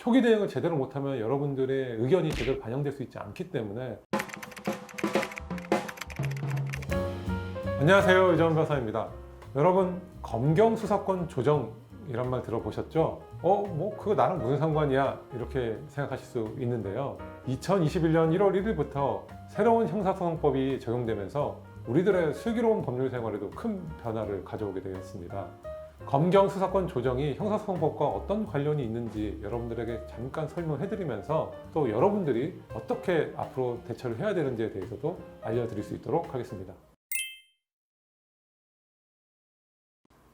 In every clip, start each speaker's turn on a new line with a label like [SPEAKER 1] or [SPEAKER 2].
[SPEAKER 1] 초기 대응을 제대로 못하면 여러분들의 의견이 제대로 반영될 수 있지 않기 때문에. 안녕하세요, 이정훈 변호사입니다. 여러분, 검경 수사권 조정이란 말 들어보셨죠? 뭐 그거 나랑 무슨 상관이야? 이렇게 생각하실 수 있는데요. 2021년 1월 1일부터 새로운 형사소송법이 적용되면서 우리들의 슬기로운 법률 생활에도 큰 변화를 가져오게 되었습니다. 검경 수사권 조정이 형사소송법과 어떤 관련이 있는지 여러분들에게 잠깐 설명해드리면서 또 여러분들이 어떻게 앞으로 대처를 해야 되는지에 대해서도 알려드릴 수 있도록 하겠습니다.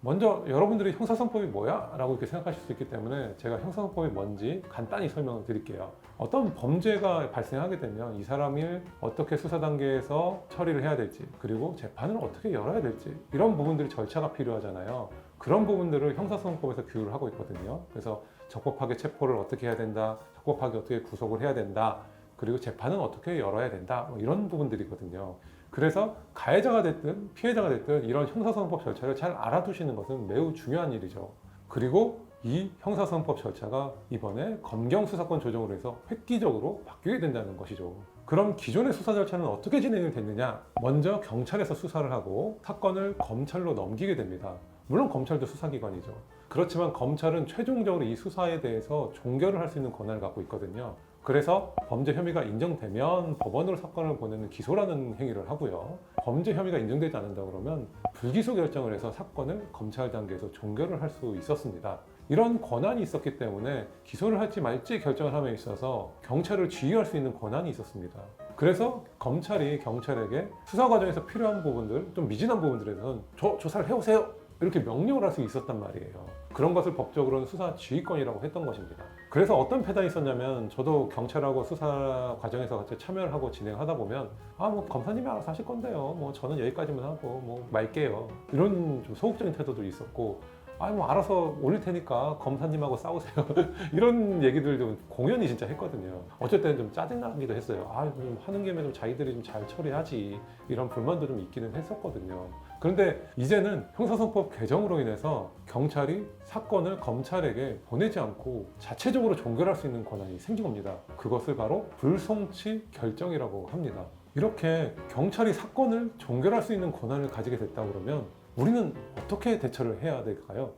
[SPEAKER 1] 먼저 여러분들이 형사소송법이 뭐야? 라고 이렇게 생각하실 수 있기 때문에 제가 형사소송법이 뭔지 간단히 설명을 드릴게요. 어떤 범죄가 발생하게 되면 이 사람을 어떻게 수사 단계에서 처리를 해야 될지, 그리고 재판을 어떻게 열어야 될지, 이런 부분들이 절차가 필요하잖아요. 그런 부분들을 형사소송법에서 규율을 하고 있거든요. 그래서 적법하게 체포를 어떻게 해야 된다, 적법하게 어떻게 구속을 해야 된다, 그리고 재판은 어떻게 열어야 된다, 뭐 이런 부분들이거든요. 그래서 가해자가 됐든 피해자가 됐든 이런 형사소송법 절차를 잘 알아두시는 것은 매우 중요한 일이죠. 그리고 이 형사소송법 절차가 이번에 검경 수사권 조정으로 해서 획기적으로 바뀌게 된다는 것이죠. 그럼 기존의 수사 절차는 어떻게 진행이 됐느냐? 먼저 경찰에서 수사를 하고 사건을 검찰로 넘기게 됩니다. 물론 검찰도 수사기관이죠. 그렇지만 검찰은 최종적으로 이 수사에 대해서 종결을 할 수 있는 권한을 갖고 있거든요. 그래서 범죄 혐의가 인정되면 법원으로 사건을 보내는 기소라는 행위를 하고요. 범죄 혐의가 인정되지 않는다 그러면 불기소 결정을 해서 사건을 검찰 단계에서 종결을 할 수 있었습니다. 이런 권한이 있었기 때문에 기소를 할지 말지 결정을 함에 있어서 경찰을 지휘할 수 있는 권한이 있었습니다. 그래서 검찰이 경찰에게 수사 과정에서 필요한 부분들, 좀 미진한 부분들에 대해서는 조사를 해오세요! 이렇게 명령을 할 수 있었단 말이에요. 그런 것을 법적으로는 수사 지휘권이라고 했던 것입니다. 그래서 어떤 패단이 있었냐면, 저도 경찰하고 수사 과정에서 같이 참여를 하고 진행하다 보면 뭐 검사님이 알아서 하실 건데요, 뭐 저는 여기까지만 하고 뭐 말게요, 이런 좀 소극적인 태도도 있었고, 뭐 알아서 올릴 테니까 검사님하고 싸우세요 이런 얘기들 좀 공연히 진짜 했거든요. 어쩔 때는 좀 짜증나기도 했어요. 좀 하는 김에 좀 자기들이 좀 잘 처리하지, 이런 불만도 좀 있기는 했었거든요. 그런데 이제는 형사소송법 개정으로 인해서 경찰이 사건을 검찰에게 보내지 않고 자체적으로 종결할 수 있는 권한이 생긴 겁니다. 그것을 바로 불송치 결정이라고 합니다. 이렇게 경찰이 사건을 종결할 수 있는 권한을 가지게 됐다 그러면 우리는 어떻게 대처를 해야 될까요?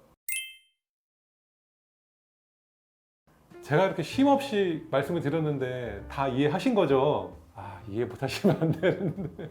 [SPEAKER 1] 제가 이렇게 쉼없이 말씀을 드렸는데 다 이해하신 거죠? 이해 못하시면 안 되는데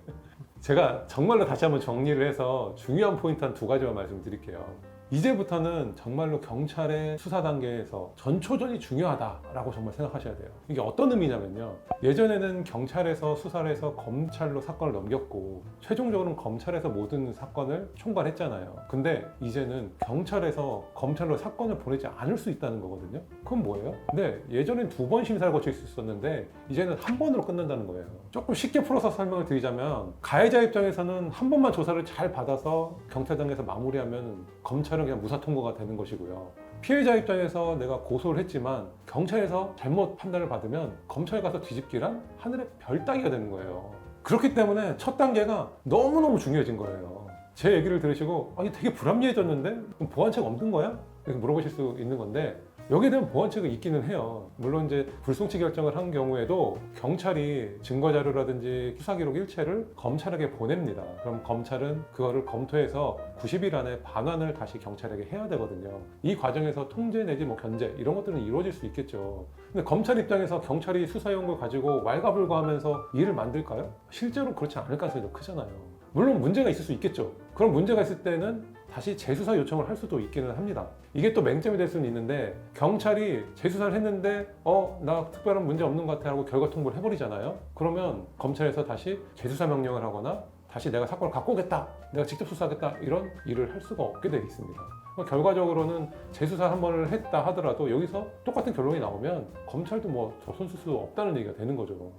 [SPEAKER 1] 제가 정말로 다시 한번 정리를 해서 중요한 포인트 한 2가지만 말씀드릴게요. 이제부터는 정말로 경찰의 수사 단계에서 전초전이 중요하다라고 정말 생각하셔야 돼요. 이게 어떤 의미냐면요, 예전에는 경찰에서 수사를 해서 검찰로 사건을 넘겼고 최종적으로는 검찰에서 모든 사건을 총괄했잖아요. 근데 이제는 경찰에서 검찰로 사건을 보내지 않을 수 있다는 거거든요. 그건 뭐예요? 근데 예전엔 2번 심사를 거칠 수 있었는데 이제는 1번으로 끝난다는 거예요. 조금 쉽게 풀어서 설명을 드리자면, 가해자 입장에서는 한 번만 조사를 잘 받아서 경찰당에서 마무리하면 검찰은 그냥 무사 통과가 되는 것이고요. 피해자 입장에서 내가 고소를 했지만 경찰에서 잘못 판단을 받으면 검찰 가서 뒤집기란 하늘의 별 따기가 되는 거예요. 그렇기 때문에 첫 단계가 너무너무 중요해진 거예요. 제 얘기를 들으시고 되게 불합리해졌는데 그럼 보완책 없는 거야? 이렇게 물어보실 수 있는 건데, 여기에 대한 보완책은 있기는 해요. 물론 이제 불송치 결정을 한 경우에도 경찰이 증거자료라든지 수사기록 일체를 검찰에게 보냅니다. 그럼 검찰은 그거를 검토해서 90일 안에 반환을 다시 경찰에게 해야 되거든요. 이 과정에서 통제 내지 견제 이런 것들은 이루어질 수 있겠죠. 근데 검찰 입장에서 경찰이 수사해온 걸 가지고 왈가불가하면서 일을 만들까요? 실제로 그렇지 않을 가능성이 더 크잖아요. 물론 문제가 있을 수 있겠죠. 그런 문제가 있을 때는 다시 재수사 요청을 할 수도 있기는 합니다. 이게 또 맹점이 될 수는 있는데, 경찰이 재수사를 했는데 나 특별한 문제 없는 것 같아 하고 결과 통보를 해버리잖아요. 그러면 검찰에서 다시 재수사 명령을 하거나 다시 내가 사건을 갖고 오겠다, 내가 직접 수사하겠다, 이런 일을 할 수가 없게 되어 있습니다. 결과적으로는 재수사 한 번을 했다 하더라도 여기서 똑같은 결론이 나오면 검찰도 더 손쓸 수 없다는 얘기가 되는 거죠.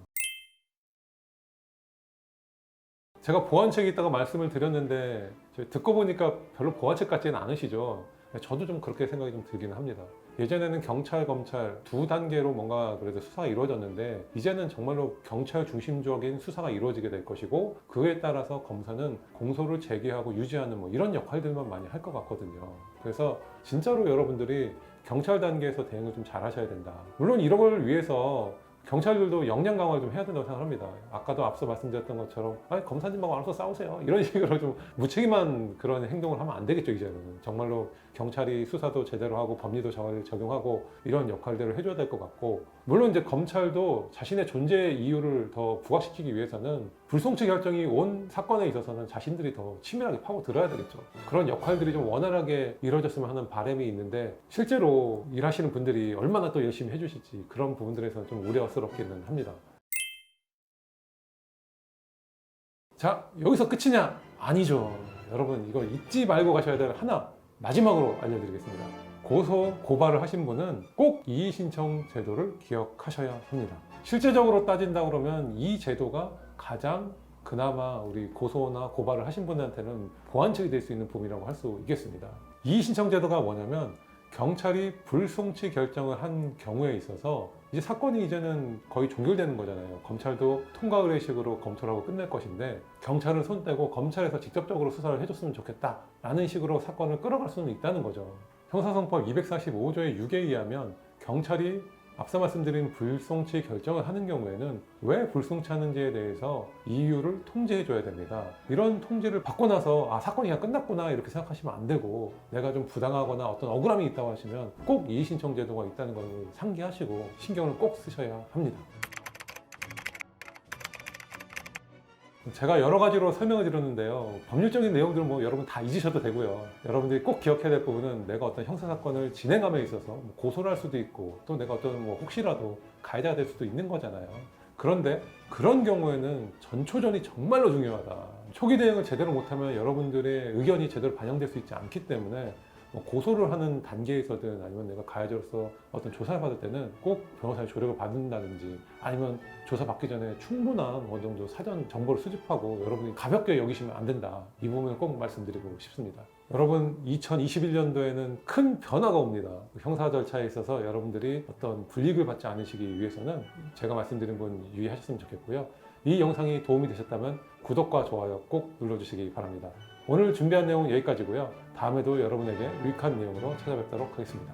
[SPEAKER 1] 제가 보완책이 있다고 말씀을 드렸는데 듣고 보니까 별로 보완책 같지는 않으시죠? 저도 좀 그렇게 생각이 좀 들기는 합니다. 예전에는 경찰, 검찰 2단계로 뭔가 그래도 수사가 이루어졌는데 이제는 정말로 경찰 중심적인 수사가 이루어지게 될 것이고, 그에 따라서 검사는 공소를 제기하고 유지하는 이런 역할들만 많이 할 것 같거든요. 그래서 진짜로 여러분들이 경찰 단계에서 대응을 좀 잘 하셔야 된다. 물론 이런 걸 위해서 경찰들도 역량 강화를 좀 해야 된다고 생각합니다. 아까도 앞서 말씀드렸던 것처럼 검사님하고 알아서 싸우세요. 이런 식으로 좀 무책임한 그런 행동을 하면 안 되겠죠, 이제는. 정말로 경찰이 수사도 제대로 하고 법리도 잘 적용하고 이런 역할들을 해줘야 될 것 같고, 물론 이제 검찰도 자신의 존재 이유를 더 부각시키기 위해서는 불송치 결정이 온 사건에 있어서는 자신들이 더 치밀하게 파고들어야 되겠죠. 그런 역할들이 좀 원활하게 이루어졌으면 하는 바람이 있는데, 실제로 일하시는 분들이 얼마나 또 열심히 해주실지 그런 부분들에서 좀 우려스럽기는 합니다. 자, 여기서 끝이냐? 아니죠. 여러분, 이거 잊지 말고 가셔야 될 하나, 마지막으로 알려드리겠습니다. 고소, 고발을 하신 분은 꼭 이의신청 제도를 기억하셔야 합니다. 실제적으로 따진다 그러면 이 제도가 가장 그나마 우리 고소나 고발을 하신 분한테는 보완책이 될 수 있는 부분이라고 할 수 있겠습니다. 이의신청 제도가 뭐냐면, 경찰이 불송치 결정을 한 경우에 있어서 이제 사건이 이제는 거의 종결되는 거잖아요. 검찰도 통과 의뢰식으로 검토하고 끝낼 것인데, 경찰은 손 떼고 검찰에서 직접적으로 수사를 해줬으면 좋겠다 라는 식으로 사건을 끌어갈 수는 있다는 거죠. 형사소송법 245조의 6에 의하면 경찰이 앞서 말씀드린 불송치 결정을 하는 경우에는 왜 불송치하는지에 대해서 이유를 통지해 줘야 됩니다. 이런 통지를 받고 나서 사건이 그냥 끝났구나 이렇게 생각하시면 안 되고, 내가 좀 부당하거나 어떤 억울함이 있다고 하시면 꼭 이의신청 제도가 있다는 걸 상기하시고 신경을 꼭 쓰셔야 합니다. 제가 여러 가지로 설명을 드렸는데요. 법률적인 내용들은 여러분 다 잊으셔도 되고요. 여러분들이 꼭 기억해야 될 부분은, 내가 어떤 형사사건을 진행함에 있어서 고소를 할 수도 있고, 또 내가 어떤 혹시라도 가해자가 될 수도 있는 거잖아요. 그런데 그런 경우에는 전초전이 정말로 중요하다. 초기 대응을 제대로 못하면 여러분들의 의견이 제대로 반영될 수 있지 않기 때문에, 고소를 하는 단계에서든 아니면 내가 가해자로서 어떤 조사를 받을 때는 꼭 변호사의 조력을 받는다든지, 아니면 조사 받기 전에 충분한 어느 정도 사전 정보를 수집하고 여러분이 가볍게 여기시면 안 된다. 이 부분을 꼭 말씀드리고 싶습니다. 여러분, 2021년도에는 큰 변화가 옵니다. 형사 절차에 있어서 여러분들이 어떤 불이익을 받지 않으시기 위해서는 제가 말씀드린 부분 유의하셨으면 좋겠고요. 이 영상이 도움이 되셨다면 구독과 좋아요 꼭 눌러주시기 바랍니다. 오늘 준비한 내용은 여기까지고요. 다음에도 여러분에게 유익한 내용으로 찾아뵙도록 하겠습니다.